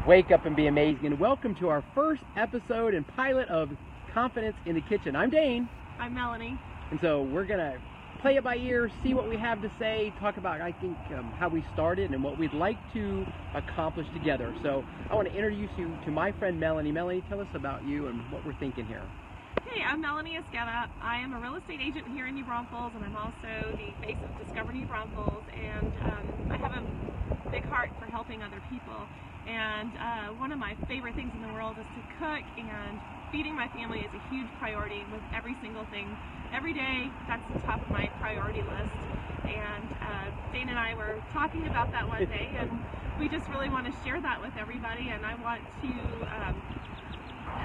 wake up and be amazing. And welcome to our first episode and pilot of Confidence in the Kitchen. I'm Dane. I'm Melanie. And so we're going to play it by ear, see what we have to say, talk about, I think, how we started and what we'd like to accomplish together. So I want to introduce you to my friend Melanie. Melanie, tell us about you and what we're thinking here. Hey, I'm Melanie Esqueda. I am a real estate agent here in New Braunfels, and I'm also the face of Discover New Braunfels, and I have a big heart for helping other people. And one of my favorite things in the world is to cook, and feeding my family is a huge priority with every single thing. Every day, that's the top of my priority list. And Dane and I were talking about that one day, and we just really want to share that with everybody, and I want to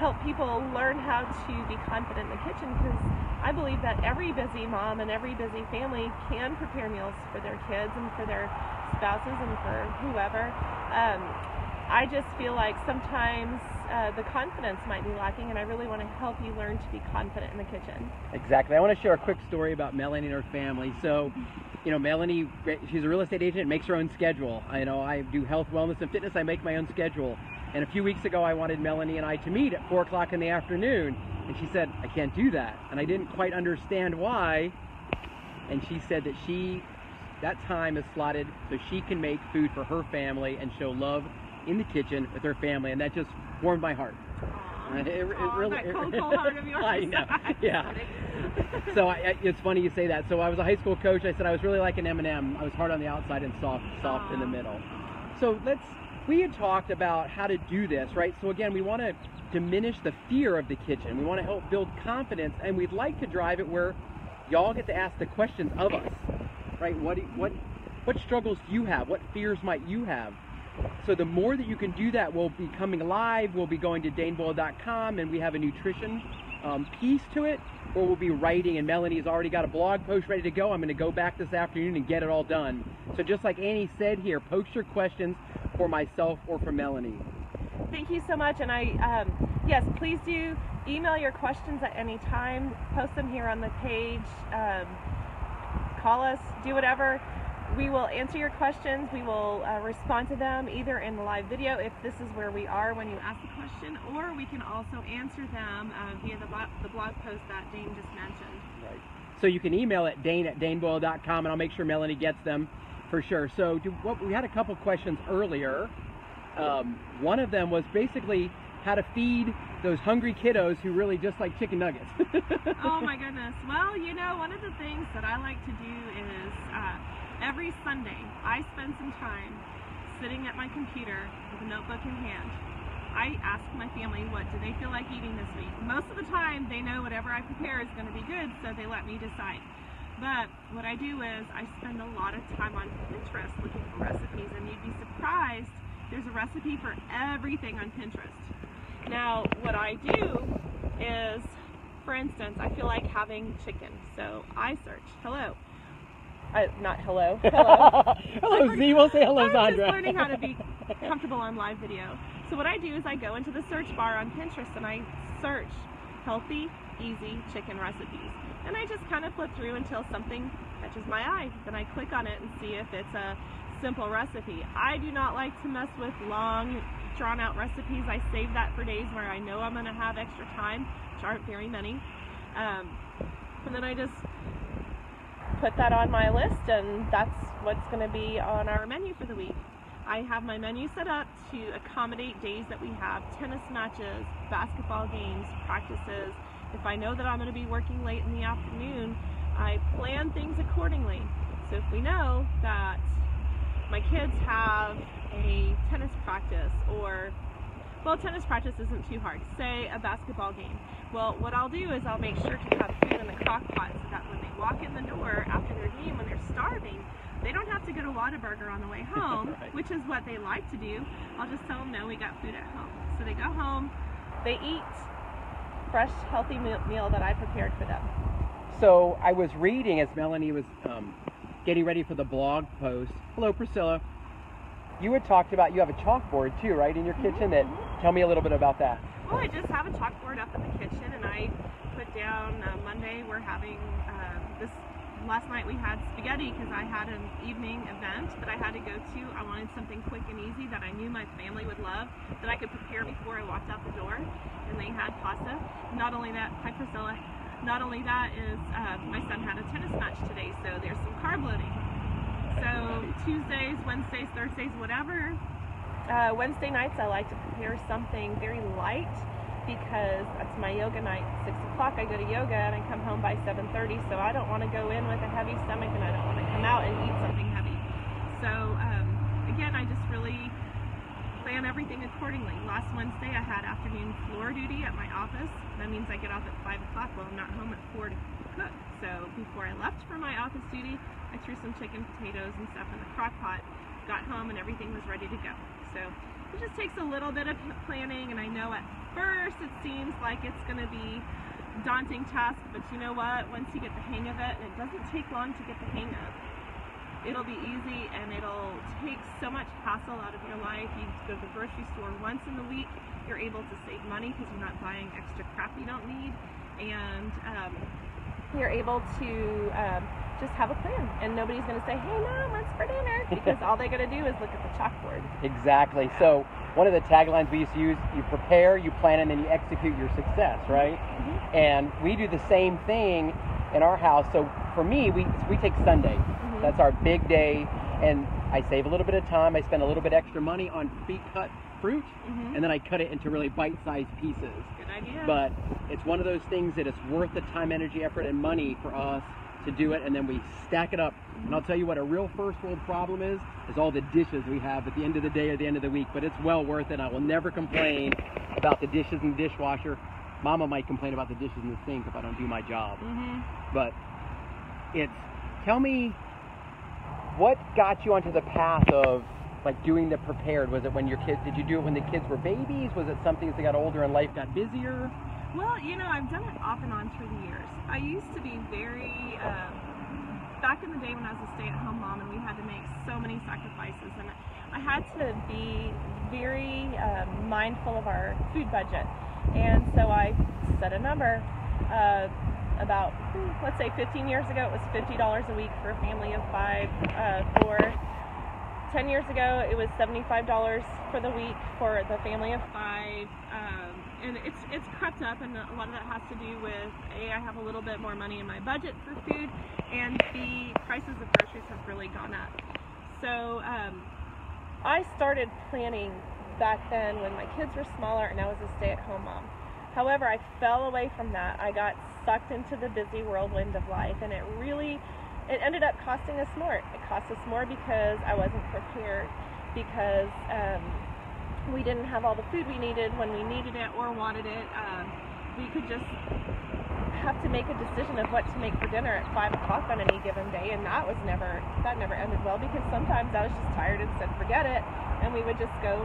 help people learn how to be confident in the kitchen, because I believe that every busy mom and every busy family can prepare meals for their kids and for their spouses and for whoever. I just feel like sometimes the confidence might be lacking, and I really want to help you learn to be confident in the kitchen. Exactly. I want to share a quick story about Melanie and her family. So, you know, Melanie, she's a real estate agent, makes her own schedule. I do health, wellness, and fitness. I make my own schedule. And a few weeks ago, I wanted Melanie and I to meet at 4 o'clock in the afternoon. And she said, I can't do that. And I didn't quite understand why. And she said that that time is slotted so she can make food for her family and show love in the kitchen with her family. And that just warmed my heart. That cold heart of yours. I know, yeah. So it's funny you say that. So I was a high school coach. I said I was really like an M&M. I was hard on the outside and soft in the middle. So we had talked about how to do this, right? So again, we want to diminish the fear of the kitchen. We want to help build confidence, and we'd like to drive it where y'all get to ask the questions of us, right? What struggles do you have? What fears might you have? So the more that you can do that, we'll be coming live. We'll be going to daneboyle.com, and we have a nutrition piece to it, where we'll be writing, and Melanie's already got a blog post ready to go. I'm going to go back this afternoon and get it all done. So just like Annie said here, post your questions for myself or for Melanie. Thank you so much. And yes, please do email your questions at any time. Post them here on the page. Call us, do whatever. We will answer your questions. We will respond to them either in the live video, if this is where we are when you ask the question, or we can also answer them via the blog post that Dane just mentioned. Right. So you can email at dane@daneboyle.com, and I'll make sure Melanie gets them for sure. So we had a couple questions earlier. One of them was basically how to feed those hungry kiddos who really just like chicken nuggets. Oh my goodness. Well, you know, one of the things that I like to do is every Sunday, I spend some time sitting at my computer with a notebook in hand. I ask my family, what do they feel like eating this week? Most of the time, they know whatever I prepare is going to be good, so they let me decide. But what I do is I spend a lot of time on Pinterest looking for recipes, and you'd be surprised, there's a recipe for everything on Pinterest. Now, what I do is, for instance, I feel like having chicken, so I search, not hello. Hello, Z. We'll say hello, Sandra. I'm just learning how to be comfortable on live video. So what I do is I go into the search bar on Pinterest and I search healthy, easy chicken recipes. And I just kind of flip through until something catches my eye. Then I click on it and see if it's a simple recipe. I do not like to mess with long, drawn-out recipes. I save that for days where I know I'm going to have extra time, which aren't very many. And then I just put that on my list, and that's what's going to be on our menu for the week. I have my menu set up to accommodate days that we have tennis matches, basketball games, practices. If I know that I'm going to be working late in the afternoon, I plan things accordingly. So if we know that my kids have a tennis practice, or, well, tennis practice isn't too hard, say a basketball game. Well, what I'll do is I'll make sure to have food in the crock pot so that when they walk in the door after their game, when they're starving, they don't have to go to Whataburger on the way home, right, which is what they like to do. I'll just tell them, no, we got food at home. So they go home, they eat fresh, healthy meal that I prepared for them. So I was reading as Melanie was getting ready for the blog post. Hello, Priscilla. You had talked about, you have a chalkboard too, right, in your kitchen? Tell me a little bit about that. Well, I just have a chalkboard up in the kitchen, and I put down Monday we're having this Last night we had spaghetti because I had an evening event that I had to go to. I wanted something quick and easy that I knew my family would love, that I could prepare before I walked out the door. And they had pasta. Not only that, hi Priscilla. Not only that is my son had a tennis match today, so there's some carb loading. So Tuesdays, Wednesdays, Thursdays, whatever. Wednesday nights I like to prepare something very light because that's my yoga night. 6 o'clock I go to yoga and I come home by 7:30, so I don't want to go in with a heavy stomach and I don't want to come out and eat something heavy. So again, I just really plan everything accordingly. Last Wednesday I had afternoon floor duty at my office. That means I get off at 5 o'clock. Well, I'm not home at 4 to cook. So before I left for my office duty, I threw some chicken, potatoes, and stuff in the crock pot, got home, and everything was ready to go. So it just takes a little bit of planning, and I know at first it seems like it's going to be a daunting task, but you know what? Once you get the hang of it, and it doesn't take long to get the hang of, it'll be easy and it'll take so much hassle out of your life. You go to the grocery store once in the week, you're able to save money because you're not buying extra crap you don't need, and you're able to just have a plan, and nobody's going to say, hey Mom, what's for dinner? Because all they're going to do is look at the chalkboard. Exactly. So one of the taglines we used to use, you prepare, you plan, and then you execute your success, right? Mm-hmm. And we do the same thing in our house. So for me, we take Sunday. Mm-hmm. That's our big day, and I save a little bit of time. I spend a little bit extra money on pre-cut fruit, mm-hmm. and then I cut it into really bite-sized pieces. Good idea. But it's one of those things that it's worth the time, energy, effort, and money for us to do it, and then we stack it up. Mm-hmm. And I'll tell you what a real first world problem is all the dishes we have at the end of the day or the end of the week, but it's well worth it. I will never complain about the dishes in the dishwasher. Mama might complain about the dishes in the sink if I don't do my job. Mm-hmm. But tell me, what got you onto the path of like doing the prepared? Was it when did you do it when the kids were babies? Was it something as they got older and life got busier? Well, you know, I've done it off and on through the years. I used to be very, back in the day when I was a stay-at-home mom and we had to make so many sacrifices, and I had to be very mindful of our food budget. And so I set a number. About, let's say 15 years ago, it was $50 a week for a family of 5, 10 years ago, it was $75 for the week for the family of 5. And it's crept up, and a lot of that has to do with A, I have a little bit more money in my budget for food, and B, prices of groceries have really gone up. So I started planning back then when my kids were smaller and I was a stay-at-home mom. However, I fell away from that. I got sucked into the busy whirlwind of life, and it ended up costing us more. It cost us more because I wasn't prepared, because we didn't have all the food we needed when we needed it or wanted it. We could just have to make a decision of what to make for dinner at 5 o'clock on any given day, and that never ended well, because sometimes I was just tired and said forget it, and we would just go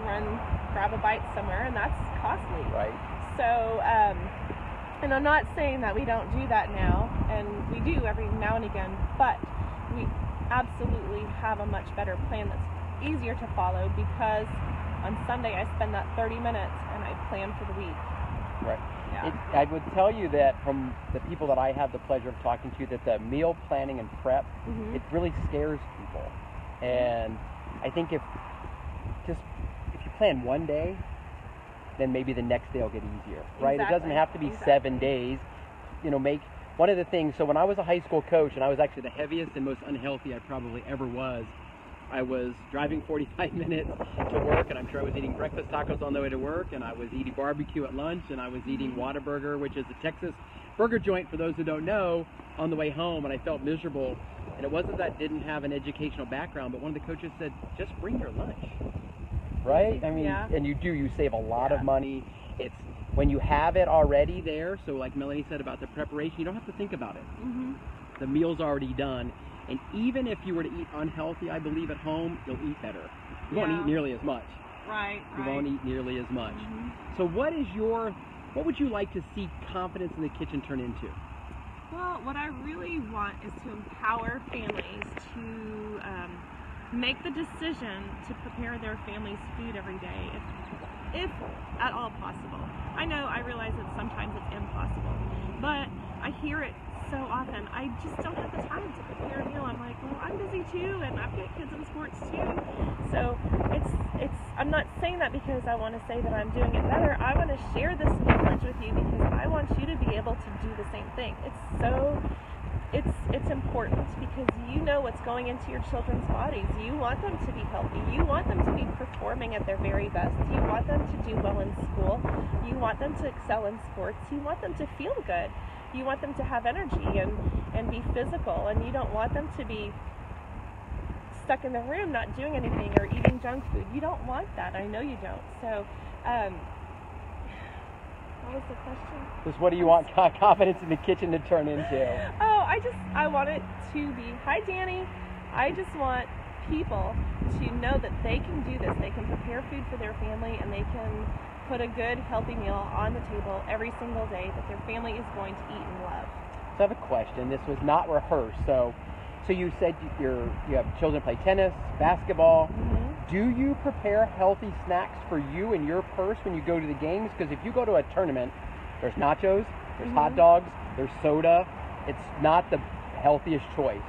grab a bite somewhere, and that's costly. Right. So, and I'm not saying that we don't do that now, and we do every now and again, but we absolutely have a much better plan that's easier to follow, because on Sunday I spend that 30 minutes and I plan for the week. Right. Yeah. I would tell you that from the people that I have the pleasure of talking to, that the meal planning and prep, mm-hmm. it really scares people. And I think if you plan one day, then maybe the next day will get easier, right? Exactly. It doesn't have to be 7 days. You know, make one of the things. So when I was a high school coach, and I was actually the heaviest and most unhealthy I probably ever was, I was driving 45 minutes to work, and I'm sure I was eating breakfast tacos on the way to work, and I was eating barbecue at lunch, and I was eating Whataburger, which is a Texas burger joint, for those who don't know, on the way home, and I felt miserable. And it wasn't that I didn't have an educational background, but one of the coaches said, just bring your lunch. Right? I mean, yeah. And you save a lot of money. It's when you have it already there, so like Melanie said about the preparation, you don't have to think about it. Mm-hmm. The meal's already done. And even if you were to eat unhealthy, I believe, at home, you'll eat better. You won't eat nearly as much. Right. You won't eat nearly as much. Mm-hmm. So what would you like to see confidence in the kitchen turn into? Well, what I really want is to empower families to make the decision to prepare their family's food every day, if at all possible. I realize that sometimes it's impossible, but I hear it so often. I just don't have the time to prepare a meal. I'm like, well, I'm busy too, and I've got kids in sports too. So I'm not saying that because I want to say that I'm doing it better. I want to share this knowledge with you because I want you to be able to do the same thing. It's important because you know what's going into your children's bodies. You want them to be healthy. You want them to be performing at their very best. You want them to do well in school. You want them to excel in sports. You want them to feel good. You want them to have energy and be physical. And you don't want them to be stuck in the room not doing anything or eating junk food. You don't want that. I know you don't. So, what was the question? Just what do you want confidence in the kitchen to turn into? Oh, I want it to be, hi Danny, I just want people to know that they can do this. They can prepare food for their family and they can put a good, healthy meal on the table every single day that their family is going to eat and love. So I have a question. This was not rehearsed. So you said you have children play tennis, basketball. Mm-hmm. Do you prepare healthy snacks for you and your purse when you go to the games? Because if you go to a tournament, there's nachos, there's hot dogs, there's soda. It's not the healthiest choice.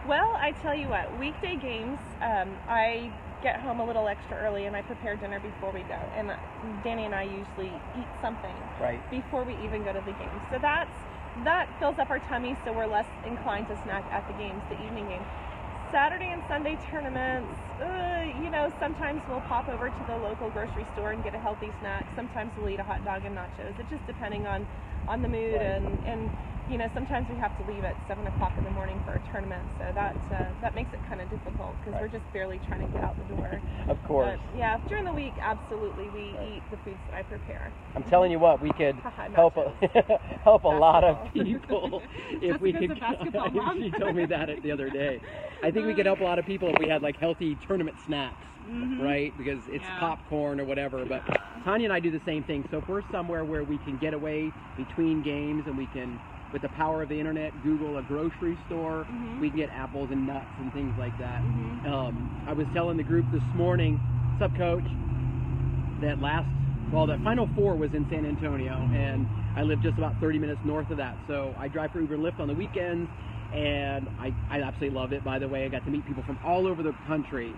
Well, I tell you what, weekday games, I get home a little extra early and I prepare dinner before we go. And Danny and I usually eat something before we even go to the games. So that fills up our tummies, so we're less inclined to snack at the games, the evening game. Saturday and Sunday tournaments, sometimes we'll pop over to the local grocery store and get a healthy snack. Sometimes we'll eat a hot dog and nachos. It's just depending on the mood and sometimes we have to leave at 7 o'clock in the morning for a tournament, so that makes it kind of difficult because we're just barely trying to get out the door. Of course. But, yeah, during the week, absolutely, we eat the foods that I prepare. I'm telling you what, we could help a lot of people if we could. She told me that the other day. I think we could help a lot of people if we had like healthy tournament snacks, right? Because it's popcorn or whatever. But Tanya and I do the same thing. So if we're somewhere where we can get away between games and we can, with the power of the internet, Google a grocery store, we can get apples and nuts and things like that. I was telling the group this morning, what's up, Coach, that Final Four was in San Antonio, and I live just about 30 minutes north of that. So I drive for Uber and Lyft on the weekends, and I absolutely love it, by the way. I got to meet people from all over the country,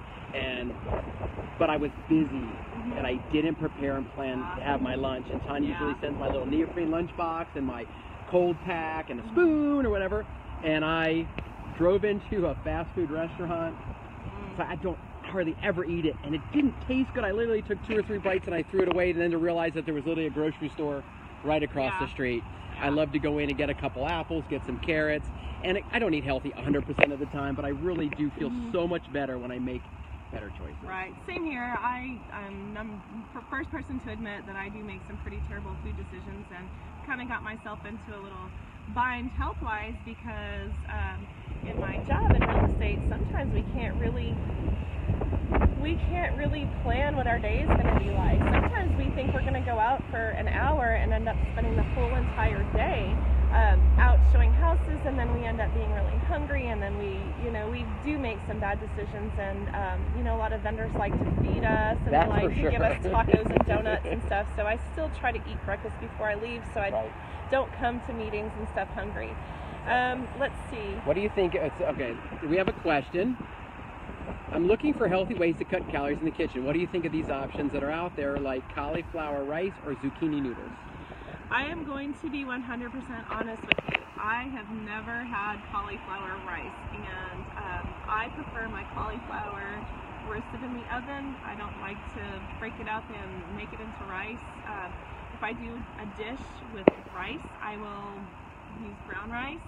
but I was busy, and I didn't prepare and plan to have my lunch. And Tanya usually sends my little neoprene lunchbox and my cold pack and a spoon or whatever, and I drove into a fast food restaurant, so I don't hardly ever eat it, and it didn't taste good. I literally took 2 or 3 bites and I threw it away, and then to realize that there was literally a grocery store right across the street. I love to go in and get a couple apples, get some carrots, and I don't eat healthy 100% of the time, but I really do feel so much better when I make better choices. Right, same here. I'm the first person to admit that I do make some pretty terrible food decisions and kind of got myself into a little bind health-wise because in my job in real estate, sometimes we can't really plan what our day is going to be like. Sometimes we think we're going to go out for an hour and end up spending the whole entire day out showing houses, and then we end up being really hungry, and then we do make some bad decisions, and a lot of vendors like to feed us, and they like to give us tacos and donuts and stuff, so I still try to eat breakfast before I leave so I don't come to meetings and stuff hungry. Let's see. What do you think? Okay, we have a question. I'm looking for healthy ways to cut calories in the kitchen. What do you think of these options that are out there, like cauliflower rice or zucchini noodles? I am going to be 100% honest with you. I have never had cauliflower rice, and I prefer my cauliflower roasted in the oven. I don't like to break it up and make it into rice. If I do a dish with rice, I will use brown rice.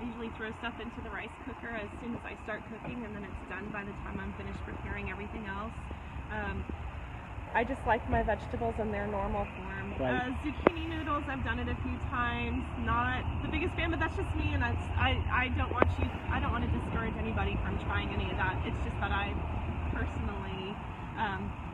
I usually throw stuff into the rice cooker as soon as I start cooking, and then it's done by the time I'm finished preparing everything else. I just like my vegetables in their normal form. Zucchini noodles, I've done it a few times. Not the biggest fan, but that's just me, and I don't want to discourage anybody from trying any of that. It's just that I personally,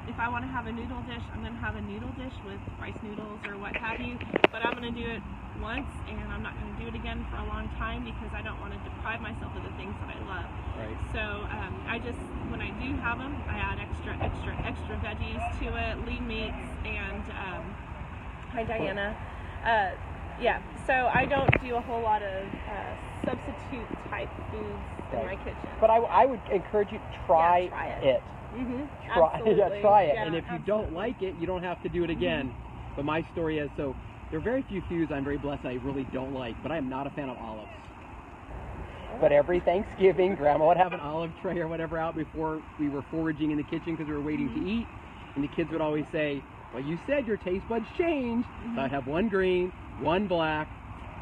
if I want to have a noodle dish, I'm going to have a noodle dish with rice noodles or what have you, but I'm going to do it once, and I'm not going to do it again for a long time because I don't want to deprive myself of the things that I love. So when I do have them, I add extra veggies to it, lean meats, and hi Diana. Yeah, so I don't do a whole lot of substitute type foods in my kitchen. But I would encourage you to try it. Try it. Yeah, and if you don't like it, you don't have to do it again. But my story is, so there are very few foods I'm very blessed I really don't like, but I am not a fan of olives. But every Thanksgiving, Grandma would have an olive tray or whatever out before we were foraging in the kitchen because we were waiting to eat. And the kids would always say, well, you said your taste buds changed. So I'd have one green, one black,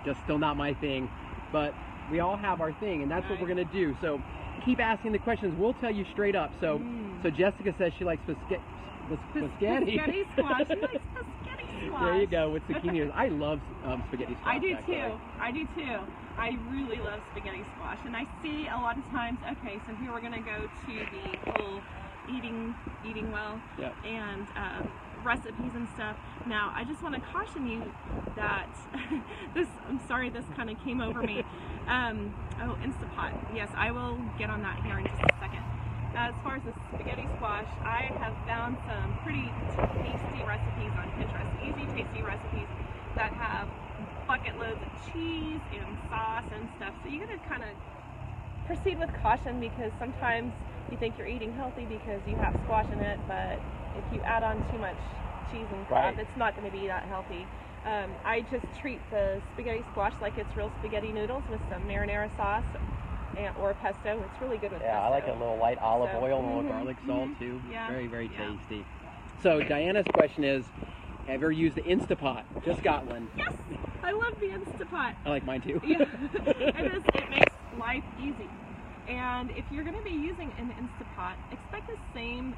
just still not my thing. But we all have our thing, and that's what we're going to do. So keep asking the questions. We'll tell you straight up. So Jessica says she likes spaghetti. Spaghetti squash. She likes spaghetti squash. There you go, with zucchini. I love spaghetti squash. I do too. I really love spaghetti squash. And I see a lot of times, okay, so here we're going to go to the whole eating well and recipes and stuff. Now, I just want to caution you that I'm sorry this kind of came over me. Oh, Instapot. Yes, I will get on that here in just a second. As far as the spaghetti squash, I have found some pretty tasty recipes on Pinterest. Easy, tasty recipes that have bucket loads of cheese and sauce and stuff. So you got to kind of proceed with caution because sometimes you think you're eating healthy because you have squash in it, but if you add on too much cheese and crap, it's not going to be that healthy. I just treat the spaghetti squash like it's real spaghetti noodles with some marinara sauce or pesto. It's really good with pesto. Yeah, I like a little light olive oil and a little garlic salt too. Yeah. Very, very tasty. So Diana's question is, have you ever used the Instapot? Just got one. Yes, I love the Instapot. I like mine too. Yeah, it makes life easy. And if you're going to be using an Instapot, expect the same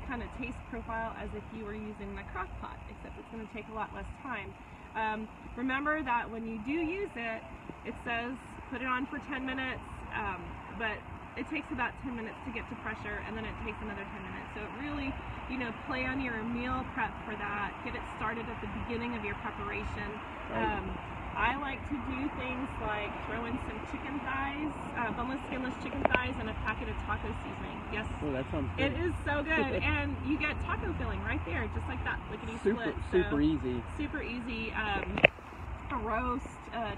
kind of taste profile as if you were using the crock pot, except it's going to take a lot less time. Remember that when you do use it, it says put it on for 10 minutes, but it takes about 10 minutes to get to pressure, and then it takes another 10 minutes. So it really, plan your meal prep for that. Get it started at the beginning of your preparation. I like to do things like throw in some chicken thighs, boneless, skinless chicken thighs, and a packet of taco seasoning. Yes. Oh, that sounds good. It is so good, and you get taco filling right there, just like that, lickety split. Super easy. Super easy. A roast,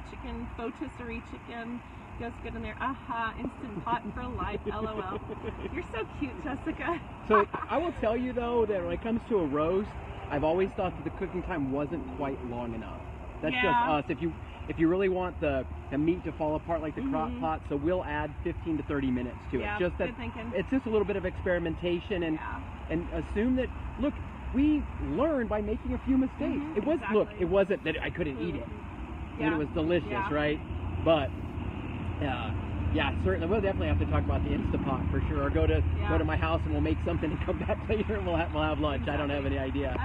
chicken, rotisserie chicken goes good in there. Aha, Instant Pot for life. LOL. You're so cute, Jessica. So I will tell you though that when it comes to a roast, I've always thought that the cooking time wasn't quite long enough. That's just us. If you really want the meat to fall apart like the crock pot, so we'll add 15 to 30 minutes to it. Just that good thinking. It's just a little bit of experimentation and assume that, look, we learned by making a few mistakes. It wasn't that I couldn't eat it. I mean, it was delicious, right? But certainly we'll definitely have to talk about the Instapot for sure, or go to my house and we'll make something and come back later and we'll have lunch. I don't have any idea.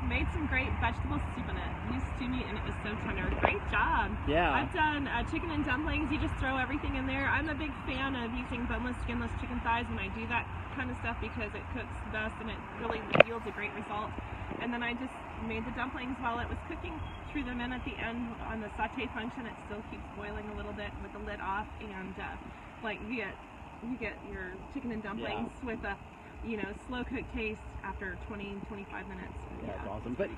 Made some great vegetable soup in it. Used to me and it was so tender. Great job. Yeah. I've done chicken and dumplings. You just throw everything in there. I'm a big fan of using boneless, skinless chicken thighs when I do that kind of stuff because it cooks best and it really yields a great result. And then I just made the dumplings while it was cooking, threw them in at the end on the saute function. It still keeps boiling a little bit with the lid off, and you get your chicken and dumplings with a slow cooked taste after 20-25 minutes. That's awesome. But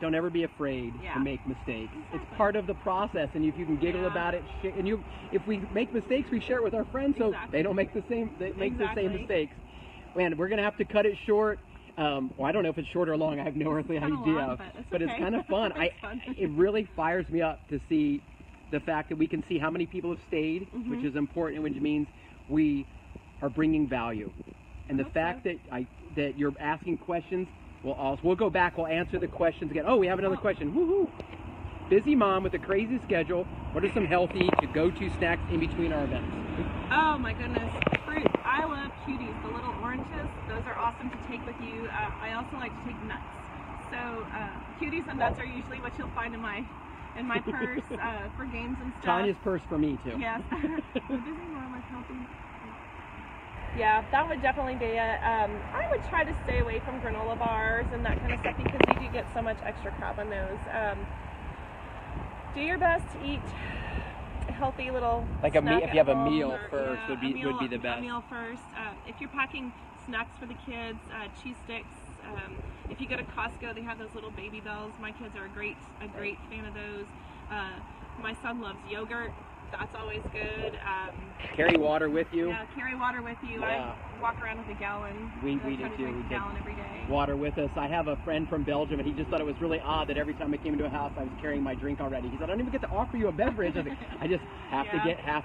don't ever be afraid to make mistakes. Exactly. It's part of the process, and if you can giggle about it, if we make mistakes, we share it with our friends so they don't make the same mistakes. Man, we're gonna have to cut it short. Well, I don't know if it's short or long. I have no earthly idea. But it's kind of fun. It really fires me up to see the fact that we can see how many people have stayed, which is important, which means we are bringing value. And the fact that you're asking questions, we'll go back, we'll answer the questions again. Oh, we have another question. Woohoo! Busy mom with a crazy schedule. What are some healthy go-to snacks in between our events? Oh my goodness, fruit. I love cuties, the little oranges. Those are awesome to take with you. I also like to take nuts. So cuties and nuts are usually what you'll find in my purse for games and stuff. Tanya's purse for me too. Yes. Busy mom with healthy. Yeah, that would definitely be it. I would try to stay away from granola bars and that kind of stuff because you do get so much extra carb on those. Do your best to eat healthy little if you have a meal first would be the best. A meal first. If you're packing snacks for the kids, cheese sticks. If you go to Costco, they have those little baby bells. My kids are a great fan of those. My son loves yogurt. That's always good. Carry water with you. Yeah, carry water with you. Yeah. I walk around with a gallon. We try do to too. drink We a take gallon every day. water with us. I have a friend from Belgium, and he just thought it was really odd that every time I came into a house, I was carrying my drink already. He said, "I don't even get to offer you a beverage." I was like, I just have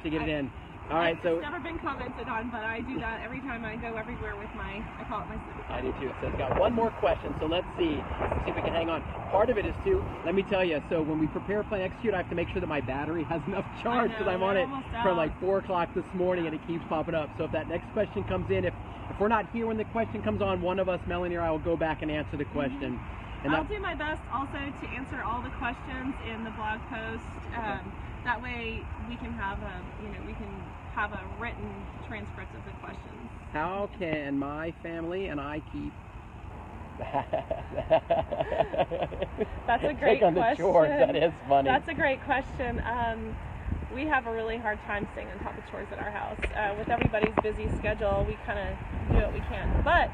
to get it in. All right, so it's never been commented on, but I do that every time I go everywhere with I call it my civic I card. do too. So it's got one more question, so let's see if we can hang on. Part of it is too, let me tell you, so when we prepare, plan, execute, I have to make sure that my battery has enough charge because I'm on it from like 4 o'clock this morning and it keeps popping up. So if that next question comes in, if we're not here when the question comes on, one of us, Melanie or I, will go back and answer the question. And I'll do my best also to answer all the questions in the blog post. That way we can have a written transcript of the questions. How can my family and I keep That's a great on the question. chores? That is funny. That's a great question. We have a really hard time staying on top of chores at our house. With everybody's busy schedule, we kind of do what we can. But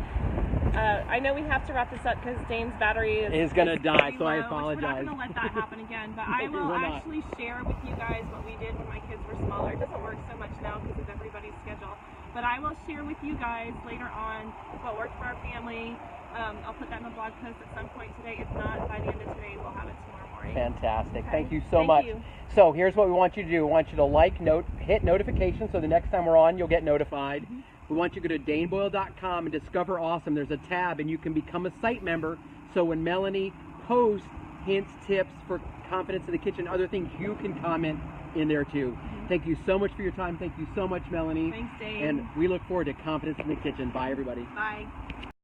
I know we have to wrap this up because Dane's battery is going to die, so low, I apologize. We're not going to let that happen again. But I will actually share with you guys what we did when my kids were smaller. It doesn't work so much now because of everybody's schedule. But I will share with you guys later on what worked for our family. I'll put that in the blog post at some point today. If not, by the end of today, we'll have it tomorrow morning. Fantastic. Okay. Thank you so much. You. So here's what we want you to do. We want you to hit notifications so the next time we're on, you'll get notified. Mm-hmm. We want you to go to daneboyle.com and discover awesome. There's a tab and you can become a site member. So when Melanie posts hints, tips for confidence in the kitchen, other things, you can comment in there too. Mm-hmm. Thank you so much for your time. Thank you so much, Melanie. Thanks, Dane. And we look forward to confidence in the kitchen. Bye, everybody. Bye.